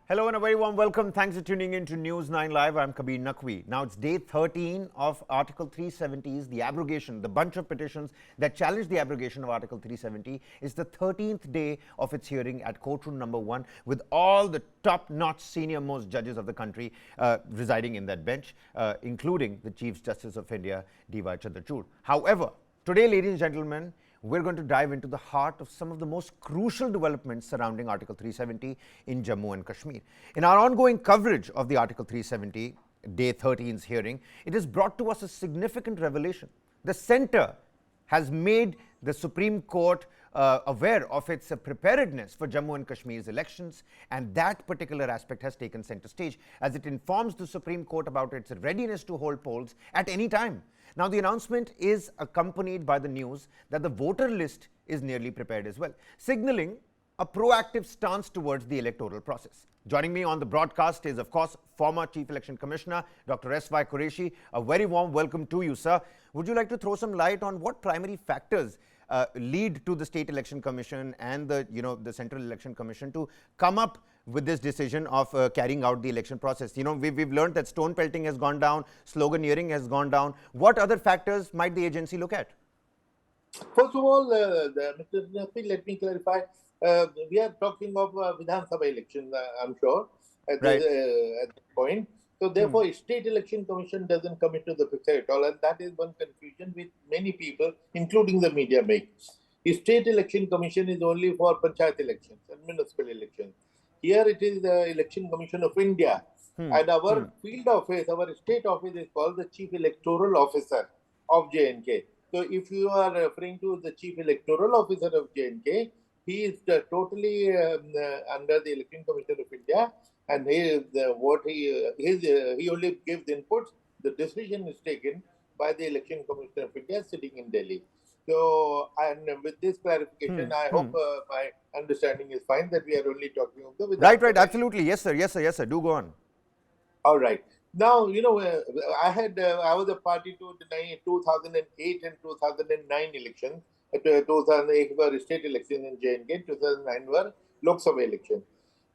Hello and a very warm welcome. Thanks for tuning in to News9 Live. I'm Kabir Naqvi. Now it's day 13 of Article 370's, the abrogation, the bunch of petitions that challenge the abrogation of Article 370. It's the 13th day of its hearing at courtroom number 1 with all the top-notch senior-most judges of the country residing in that bench, including the Chief Justice of India, D.Y. Chandrachud. However, today, ladies and gentlemen, we're going to dive into the heart of some of the most crucial developments surrounding Article 370 in Jammu and Kashmir. In our ongoing coverage of the Article 370, Day 13's hearing, it has brought to us a significant revelation. The centre has made the Supreme Court aware of its preparedness for Jammu and Kashmir's elections, and that particular aspect has taken centre stage as it informs the Supreme Court about its readiness to hold polls at any time. Now, the announcement is accompanied by the news that the voter list is nearly prepared as well, signalling a proactive stance towards the electoral process. Joining me on the broadcast is, of course, former Chief Election Commissioner, Dr. S.Y. Quraishi. A very warm welcome to you, sir. Would you like to throw some light on what primary factors lead to the State Election Commission and the Central Election Commission to come up with this decision of carrying out the election process? We've learned that stone pelting has gone down, sloganeering has gone down. What other factors might the agency look at? First of all, Mr. Nafi, let me clarify. We are talking of Vidhan Sabha election, I'm sure, at this point. So, therefore, State Election Commission doesn't come into the picture at all. And that is one confusion which many people, including the media, make. State Election Commission is only for Panchayat elections and municipal elections. Here it is the Election Commission of India. And our field office, our state office is called the Chief Electoral Officer of J&K. So if you are referring to the Chief Electoral Officer of J&K, he is totally under the Election Commission of India, and he only gives inputs. The decision is taken by the Election Commission of India sitting in Delhi. So, and with this clarification, I hope my understanding is fine that we are only talking of the... Right, absolutely. Yes, sir. Do go on. All right. Now, I was a party to the 2008 and 2009 elections. 2008 were state elections in J&K, 2009 were Lok Sabha elections.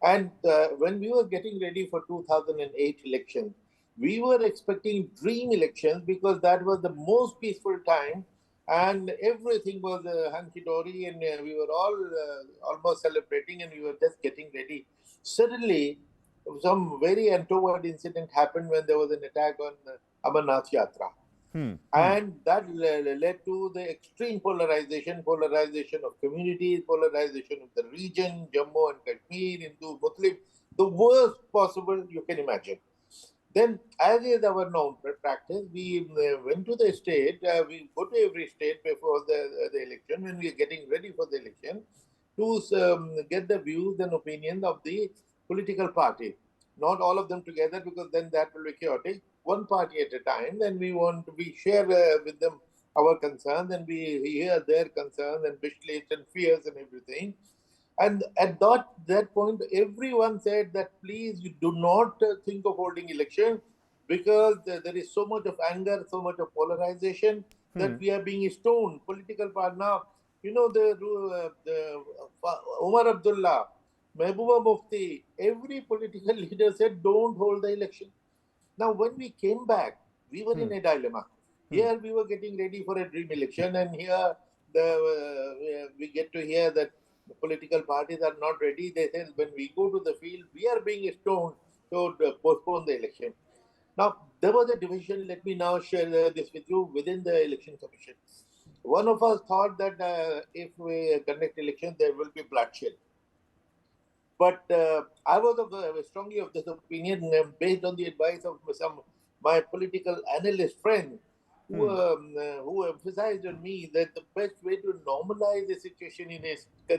And when we were getting ready for 2008 elections, we were expecting dream elections because that was the most peaceful time and everything was hunky-dory, and we were all almost celebrating, and we were just getting ready. Suddenly, some very untoward incident happened when there was an attack on Amarnath Yatra. And that led to the extreme polarization of communities, polarization of the region, Jammu and Kashmir, Hindu, Muslim, the worst possible you can imagine. Then, as is our known practice, we went to the state, we go to every state before the election, when we are getting ready for the election, to get the views and opinions of the political party. Not all of them together, because then that will be chaotic. One party at a time, then we share with them our concerns, and we hear their concerns and wish lists and fears and everything. And at that point, everyone said that please, you do not think of holding election because there is so much of anger, so much of polarization that we are being stoned. Political part now, the Umar Abdullah, Mehbooba Mufti, every political leader said don't hold the election. Now, when we came back, we were in a dilemma. Here we were getting ready for a dream election, and here we get to hear that the political parties are not ready. They said when we go to the field, we are being stoned to postpone the election. Now, there was a division. Let me now share this with you within the election commission. One of us thought that if we conduct elections, there will be bloodshed. But I was strongly of this opinion based on the advice of some my political analyst friends who emphasized on me that the best way to normalize the situation in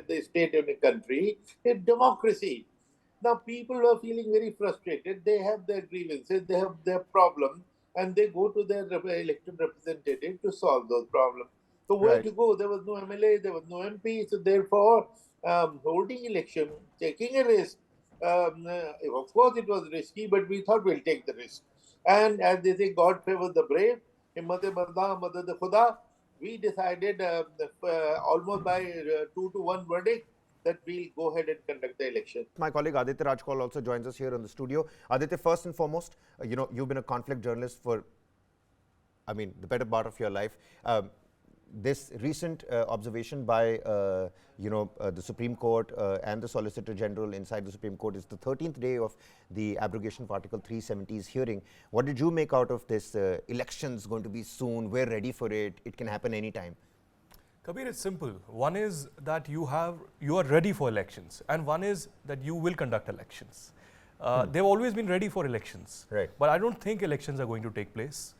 the state of a country is democracy. Now, people were feeling very frustrated. They have their grievances, they have their problems, and they go to their elected representative to solve those problems. So where to go? There was no MLA, there was no MP. So therefore, holding election, taking a risk. Of course, it was risky, but we thought we'll take the risk. And as they say, God favors the brave. We decided almost by 2-1 verdict that we'll go ahead and conduct the election. My colleague Aditya Rajkol also joins us here in the studio. Aditya, first and foremost, you've been a conflict journalist for, the better part of your life. This recent observation by, the Supreme Court and the Solicitor General inside the Supreme Court is the 13th day of the abrogation of Article 370's hearing. What did you make out of this? Elections going to be soon. We're ready for it. It can happen anytime. Kabir, it's simple. One is that you are ready for elections, and one is that you will conduct elections. They've always been ready for elections, right? But I don't think elections are going to take place.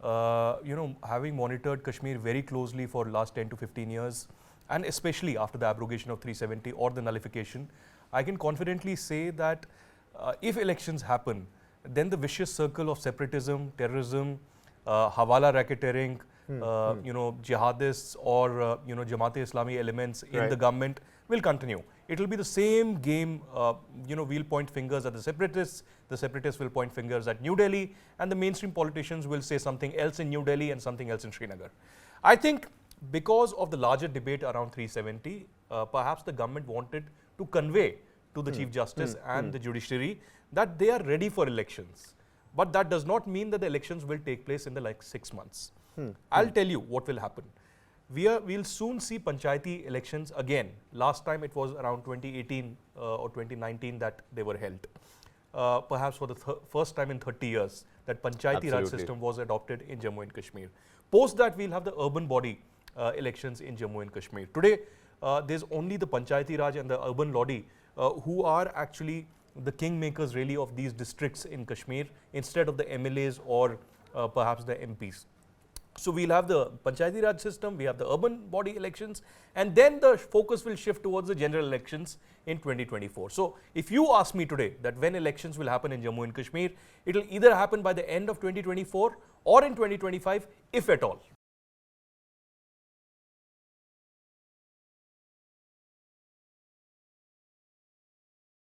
Having monitored Kashmir very closely for the last 10 to 15 years, and especially after the abrogation of 370 or the nullification, I can confidently say that if elections happen, then the vicious circle of separatism, terrorism, Hawala racketeering, jihadists or Jamaat-e-Islami elements in the government will continue. It will be the same game. We'll point fingers at the separatists will point fingers at New Delhi, and the mainstream politicians will say something else in New Delhi and something else in Srinagar. I think because of the larger debate around 370, perhaps the government wanted to convey to the Chief Justice and the judiciary that they are ready for elections. But that does not mean that the elections will take place in the 6 months. I'll tell you what will happen. We'll soon see Panchayati elections again. Last time it was around 2018 or 2019 that they were held. Perhaps for the first time in 30 years that Panchayati Raj system was adopted in Jammu and Kashmir. Post that, we'll have the urban body elections in Jammu and Kashmir. Today, there's only the Panchayati Raj and the urban body who are actually the kingmakers really of these districts in Kashmir instead of the MLAs or perhaps the MPs. So we'll have the Panchayati Raj system, we have the urban body elections, and then the focus will shift towards the general elections in 2024. So if you ask me today that when elections will happen in Jammu and Kashmir, it will either happen by the end of 2024 or in 2025, if at all.